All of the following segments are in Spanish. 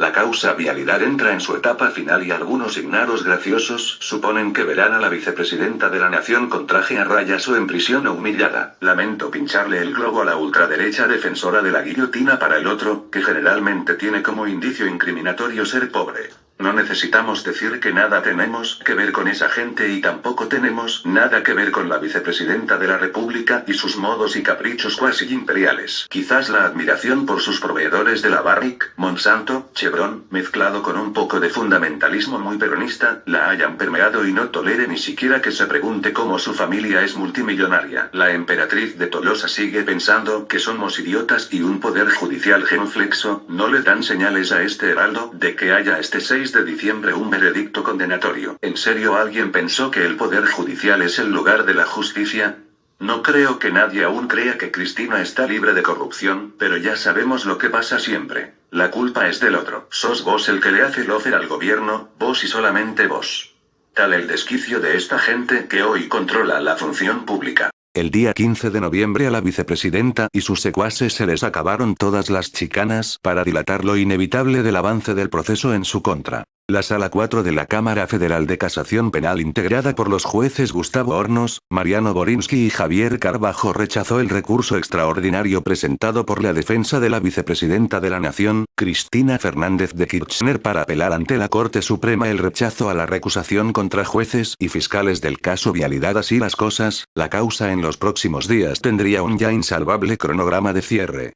La causa vialidad entra en su etapa final y algunos ignaros graciosos suponen que verán a la vicepresidenta de la nación con traje a rayas o en prisión o humillada. Lamento pincharle el globo a la ultraderecha defensora de la guillotina para el otro, que generalmente tiene como indicio incriminatorio ser pobre. No necesitamos decir que nada tenemos que ver con esa gente y tampoco tenemos nada que ver con la vicepresidenta de la República y sus modos y caprichos cuasi imperiales. Quizás la admiración por sus proveedores de la Barrick, Monsanto, Chevron, mezclado con un poco de fundamentalismo muy peronista, la hayan permeado y no tolere ni siquiera que se pregunte cómo su familia es multimillonaria. La emperatriz de Tolosa sigue pensando que somos idiotas y un poder judicial genuflexo. No le dan señales a este heraldo de que haya este 6 de diciembre un veredicto condenatorio. ¿En serio alguien pensó que el poder judicial es el lugar de la justicia? No creo que nadie aún crea que Cristina está libre de corrupción, pero ya sabemos lo que pasa siempre. La culpa es del otro. Sos vos el que le hace el offer al gobierno, vos y solamente vos. Tal el desquicio de esta gente que hoy controla la función pública. El día 15 de noviembre a la vicepresidenta y sus secuaces se les acabaron todas las chicanas para dilatar lo inevitable del avance del proceso en su contra. La Sala 4 de la Cámara Federal de Casación Penal integrada por los jueces Gustavo Hornos, Mariano Borinsky y Javier Carbajo rechazó el recurso extraordinario presentado por la defensa de la vicepresidenta de la Nación, Cristina Fernández de Kirchner para apelar ante la Corte Suprema el rechazo a la recusación contra jueces y fiscales del caso Vialidad. Así las cosas, la causa en los próximos días tendría un ya insalvable cronograma de cierre.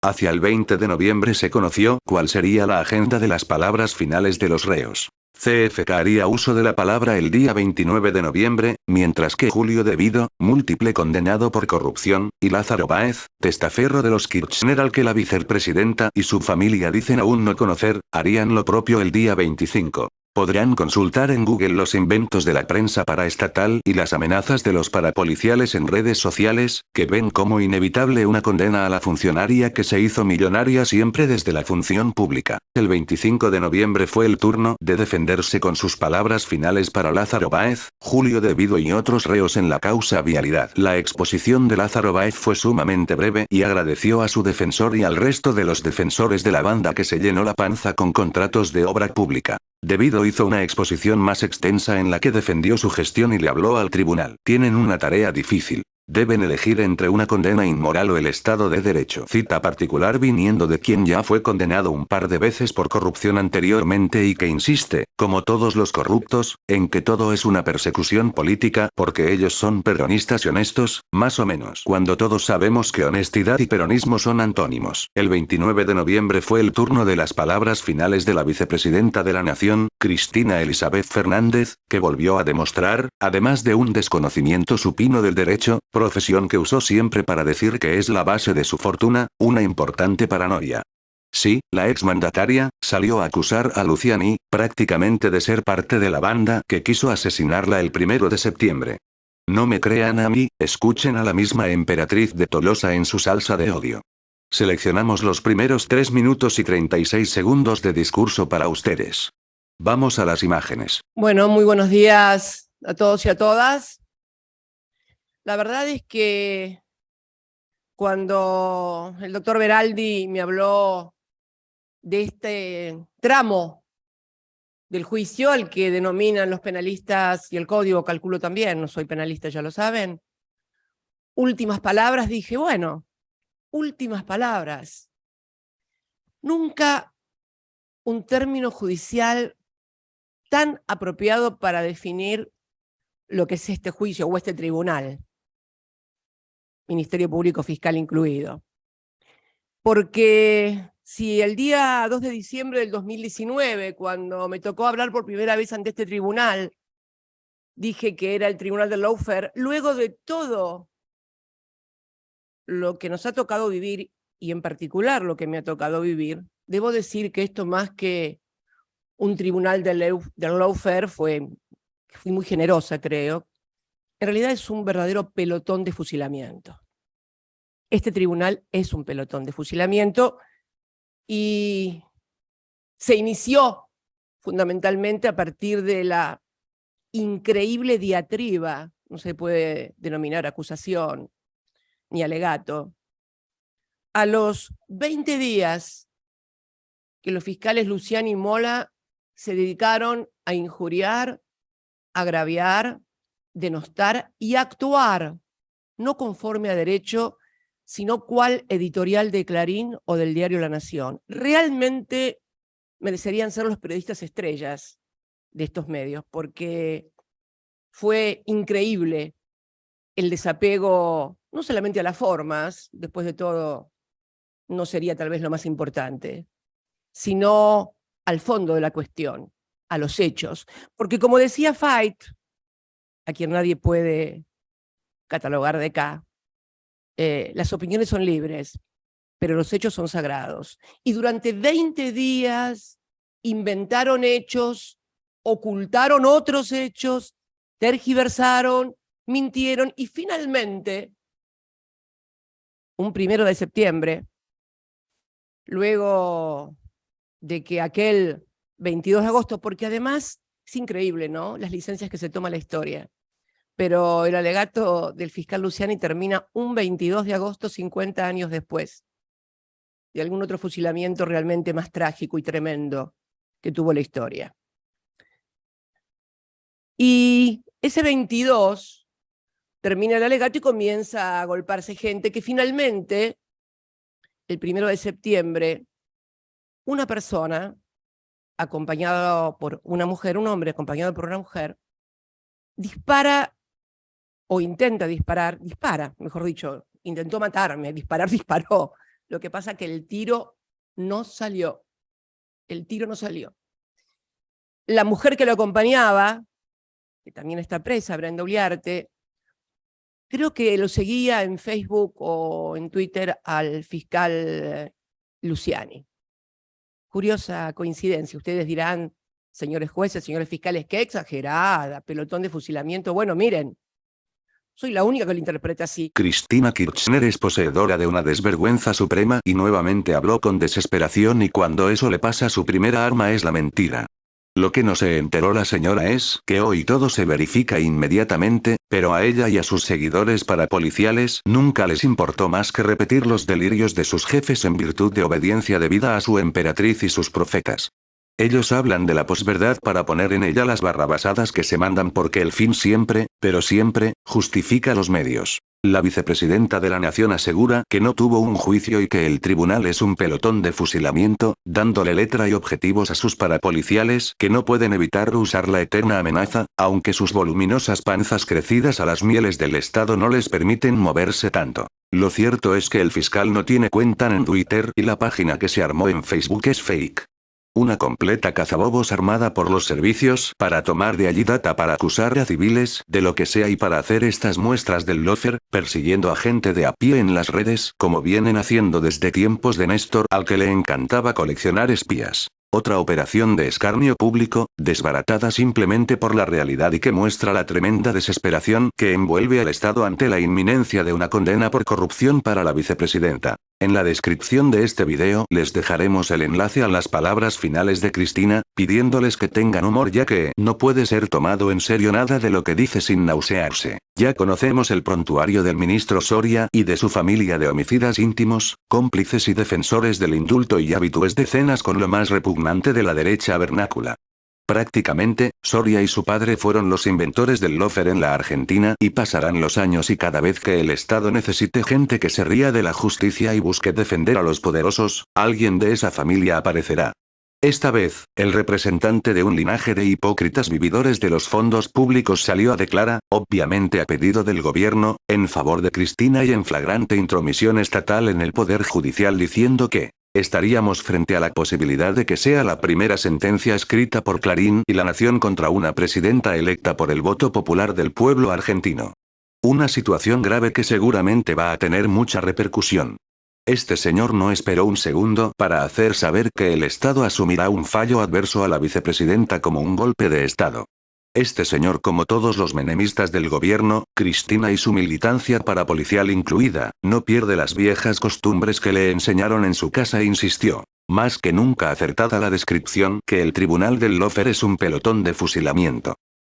Hacia el 20 de noviembre se conoció cuál sería la agenda de las palabras finales de los reos. CFK haría uso de la palabra el día 29 de noviembre, mientras que Julio Devido, múltiple condenado por corrupción, y Lázaro Báez, testaferro de los Kirchner al que la vicepresidenta y su familia dicen aún no conocer, harían lo propio el día 25. Podrán consultar en Google los inventos de la prensa paraestatal y las amenazas de los parapoliciales en redes sociales, que ven como inevitable una condena a la funcionaria que se hizo millonaria siempre desde la función pública. El 25 de noviembre fue el turno de defenderse con sus palabras finales para Lázaro Báez, Julio Devido y otros reos en la causa Vialidad. La exposición de Lázaro Báez fue sumamente breve y agradeció a su defensor y al resto de los defensores de la banda que se llenó la panza con contratos de obra pública. Devido hizo una exposición más extensa en la que defendió su gestión y le habló al tribunal. Tienen una tarea difícil. Deben elegir entre una condena inmoral o el Estado de Derecho. Cita particular viniendo de quien ya fue condenado un par de veces por corrupción anteriormente y que insiste, como todos los corruptos, en que todo es una persecución política porque ellos son peronistas y honestos, más o menos. Cuando todos sabemos que honestidad y peronismo son antónimos. El 29 de noviembre fue el turno de las palabras finales de la vicepresidenta de la Nación, Cristina Elizabeth Fernández, que volvió a demostrar, además de un desconocimiento supino del derecho, profesión que usó siempre para decir que es la base de su fortuna, una importante paranoia. Sí, la exmandataria salió a acusar a Luciani, prácticamente de ser parte de la banda que quiso asesinarla el 1 de septiembre. No me crean a mí, escuchen a la misma emperatriz de Tolosa en su salsa de odio. Seleccionamos los primeros 3 minutos y 36 segundos de discurso para ustedes. Vamos a las imágenes. Bueno, muy buenos días a todos y a todas. La verdad es que cuando el doctor Veraldi me habló de este tramo del juicio, al que denominan los penalistas y el código, calculo también, no soy penalista, ya lo saben, últimas palabras, dije, bueno, últimas palabras. Nunca un término judicial tan apropiado para definir lo que es este juicio o este tribunal. Ministerio Público Fiscal incluido. Porque si el día 2 de diciembre del 2019, cuando me tocó hablar por primera vez ante este tribunal, dije que era el tribunal del lawfare, luego de todo lo que nos ha tocado vivir, y en particular lo que me ha tocado vivir, debo decir que esto más que un tribunal del lawfare fui muy generosa, creo. En realidad es un verdadero pelotón de fusilamiento. Este tribunal es un pelotón de fusilamiento y se inició fundamentalmente a partir de la increíble diatriba, no se puede denominar acusación ni alegato. A los 20 días que los fiscales Luciani y Mola se dedicaron a injuriar, agraviar, denostar y actuar, no conforme a derecho, sino cual editorial de Clarín o del diario La Nación. Realmente merecerían ser los periodistas estrellas de estos medios, porque fue increíble el desapego, no solamente a las formas, después de todo no sería tal vez lo más importante, sino al fondo de la cuestión, a los hechos. Porque como decía Fait, a quien nadie puede catalogar de acá, las opiniones son libres, pero los hechos son sagrados. Y durante 20 días inventaron hechos, ocultaron otros hechos, tergiversaron, mintieron y finalmente, un 1 de septiembre, luego de que aquel 22 de agosto, porque además es increíble, ¿no? Las licencias que se toma la historia. Pero el alegato del fiscal Luciani termina un 22 de agosto, 50 años después de algún otro fusilamiento realmente más trágico y tremendo que tuvo la historia. Y ese 22 termina el alegato y comienza a agolparse gente que finalmente, el 1 de septiembre, una persona, acompañado por una mujer, un hombre acompañado por una mujer, dispara o intenta disparar, mejor dicho, intentó matarme, disparó. Lo que pasa es que el tiro no salió. El tiro no salió. La mujer que lo acompañaba, que también está presa, Brenda Uliarte, creo que lo seguía en Facebook o en Twitter al fiscal Luciani. Curiosa coincidencia. Ustedes dirán, señores jueces, señores fiscales, qué exagerada, pelotón de fusilamiento. Bueno, miren, soy la única que lo interpreta así. Cristina Kirchner es poseedora de una desvergüenza suprema y nuevamente habló con desesperación, y cuando eso le pasa, su primera arma es la mentira. Lo que no se enteró la señora es que hoy todo se verifica inmediatamente, pero a ella y a sus seguidores parapoliciales nunca les importó más que repetir los delirios de sus jefes en virtud de obediencia debida a su emperatriz y sus profetas. Ellos hablan de la posverdad para poner en ella las barrabasadas que se mandan, porque el fin siempre, pero siempre, justifica los medios. La vicepresidenta de la Nación asegura que no tuvo un juicio y que el tribunal es un pelotón de fusilamiento, dándole letra y objetivos a sus parapoliciales que no pueden evitar usar la eterna amenaza, aunque sus voluminosas panzas crecidas a las mieles del Estado no les permiten moverse tanto. Lo cierto es que el fiscal no tiene cuenta en Twitter y la página que se armó en Facebook es fake. Una completa cazabobos armada por los servicios para tomar de allí data para acusar a civiles de lo que sea y para hacer estas muestras del lofer, persiguiendo a gente de a pie en las redes, como vienen haciendo desde tiempos de Néstor, al que le encantaba coleccionar espías. Otra operación de escarnio público, desbaratada simplemente por la realidad y que muestra la tremenda desesperación que envuelve al Estado ante la inminencia de una condena por corrupción para la vicepresidenta. En la descripción de este video les dejaremos el enlace a las palabras finales de Cristina, pidiéndoles que tengan humor, ya que no puede ser tomado en serio nada de lo que dice sin nausearse. Ya conocemos el prontuario del ministro Soria y de su familia de homicidas íntimos, cómplices y defensores del indulto y habitués de cenas con lo más repugnante de la derecha vernácula. Prácticamente, Soria y su padre fueron los inventores del lofer en la Argentina, y pasarán los años y cada vez que el Estado necesite gente que se ría de la justicia y busque defender a los poderosos, alguien de esa familia aparecerá. Esta vez, el representante de un linaje de hipócritas vividores de los fondos públicos salió a declarar, obviamente a pedido del gobierno, en favor de Cristina y en flagrante intromisión estatal en el poder judicial, diciendo que estaríamos frente a la posibilidad de que sea la primera sentencia escrita por Clarín y La Nación contra una presidenta electa por el voto popular del pueblo argentino. Una situación grave que seguramente va a tener mucha repercusión. Este señor no esperó un segundo para hacer saber que el Estado asumirá un fallo adverso a la vicepresidenta como un golpe de Estado. Este señor, como todos los menemistas del gobierno, Cristina y su militancia parapolicial incluida, no pierde las viejas costumbres que le enseñaron en su casa e insistió, más que nunca acertada la descripción, que el tribunal del lofer es un pelotón de fusilamiento.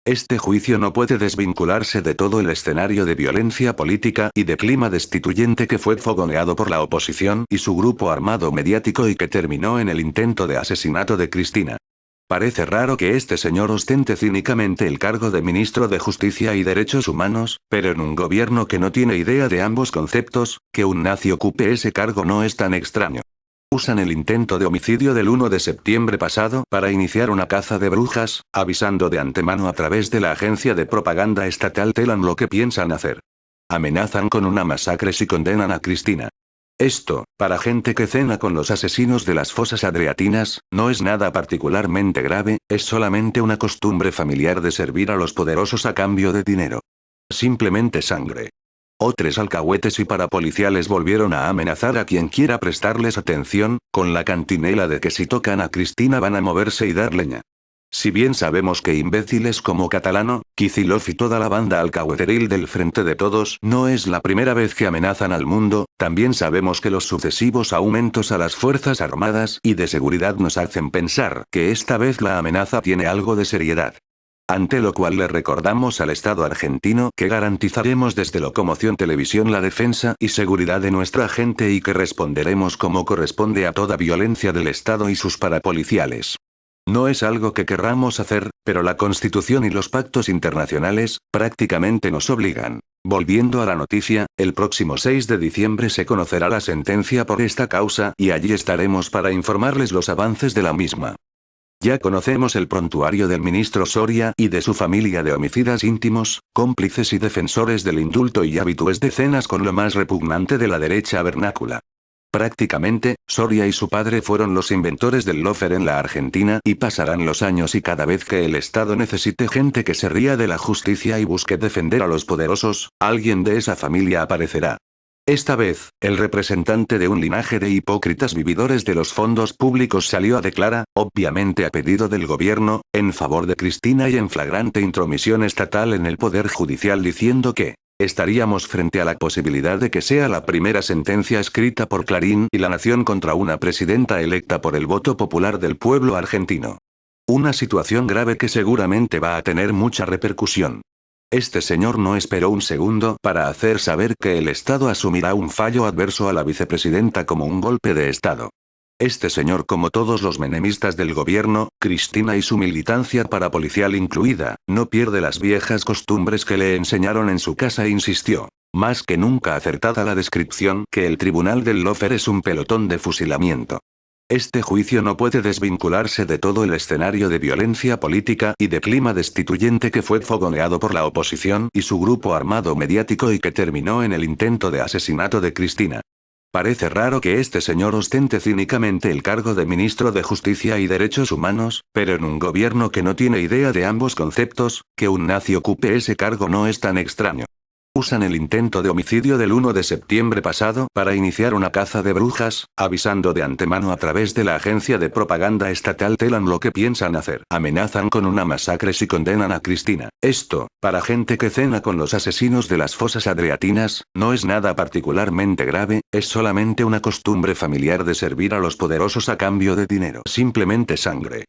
Este juicio no puede desvincularse de todo el escenario de violencia política y de clima destituyente que fue fogoneado por la oposición y su grupo armado mediático y que terminó en el intento de asesinato de Cristina. Parece raro que este señor ostente cínicamente el cargo de ministro de Justicia y Derechos Humanos, pero en un gobierno que no tiene idea de ambos conceptos, que un nazi ocupe ese cargo no es tan extraño. Usan el intento de homicidio del 1 de septiembre pasado para iniciar una caza de brujas, avisando de antemano a través de la agencia de propaganda estatal Telan lo que piensan hacer. Amenazan con una masacre si condenan a Cristina. Esto, para gente que cena con los asesinos de las fosas adriatinas, no es nada particularmente grave, es solamente una costumbre familiar de servir a los poderosos a cambio de dinero. Simplemente sangre. Otros alcahuetes y parapoliciales volvieron a amenazar a quien quiera prestarles atención, con la cantinela de que si tocan a Cristina van a moverse y dar leña. Si bien sabemos que imbéciles como Catalano, Kicillof y toda la banda alcahueteril del Frente de Todos no es la primera vez que amenazan al mundo, también sabemos que los sucesivos aumentos a las Fuerzas Armadas y de Seguridad nos hacen pensar que esta vez la amenaza tiene algo de seriedad. Ante lo cual le recordamos al Estado argentino que garantizaremos desde Locomoción Televisión la defensa y seguridad de nuestra gente y que responderemos como corresponde a toda violencia del Estado y sus parapoliciales. No es algo que querramos hacer, pero la Constitución y los pactos internacionales, prácticamente nos obligan. Volviendo a la noticia, el próximo 6 de diciembre se conocerá la sentencia por esta causa y allí estaremos para informarles los avances de la misma. Ya conocemos el prontuario del ministro Soria y de su familia de homicidas íntimos, cómplices y defensores del indulto y habitués de cenas con lo más repugnante de la derecha vernácula. Prácticamente, Soria y su padre fueron los inventores del lawfare en la Argentina y pasarán los años y cada vez que el Estado necesite gente que se ría de la justicia y busque defender a los poderosos, alguien de esa familia aparecerá. Esta vez, el representante de un linaje de hipócritas vividores de los fondos públicos salió a declarar, obviamente a pedido del gobierno, en favor de Cristina y en flagrante intromisión estatal en el poder judicial diciendo que estaríamos frente a la posibilidad de que sea la primera sentencia escrita por Clarín y La Nación contra una presidenta electa por el voto popular del pueblo argentino. Una situación grave que seguramente va a tener mucha repercusión. Este señor no esperó un segundo para hacer saber que el Estado asumirá un fallo adverso a la vicepresidenta como un golpe de Estado. Este señor, como todos los menemistas del gobierno, Cristina y su militancia parapolicial incluida, no pierde las viejas costumbres que le enseñaron en su casa e insistió, más que nunca acertada la descripción, que el tribunal del lawfare es un pelotón de fusilamiento. Este juicio no puede desvincularse de todo el escenario de violencia política y de clima destituyente que fue fogoneado por la oposición y su grupo armado mediático y que terminó en el intento de asesinato de Cristina. Parece raro que este señor ostente cínicamente el cargo de ministro de Justicia y Derechos Humanos, pero en un gobierno que no tiene idea de ambos conceptos, que un nazi ocupe ese cargo no es tan extraño. Usan el intento de homicidio del 1 de septiembre pasado para iniciar una caza de brujas, avisando de antemano a través de la agencia de propaganda estatal Telan lo que piensan hacer. Amenazan con una masacre si condenan a Cristina. Esto, para gente que cena con los asesinos de las fosas adriatinas, no es nada particularmente grave, es solamente una costumbre familiar de servir a los poderosos a cambio de dinero. Simplemente sangre.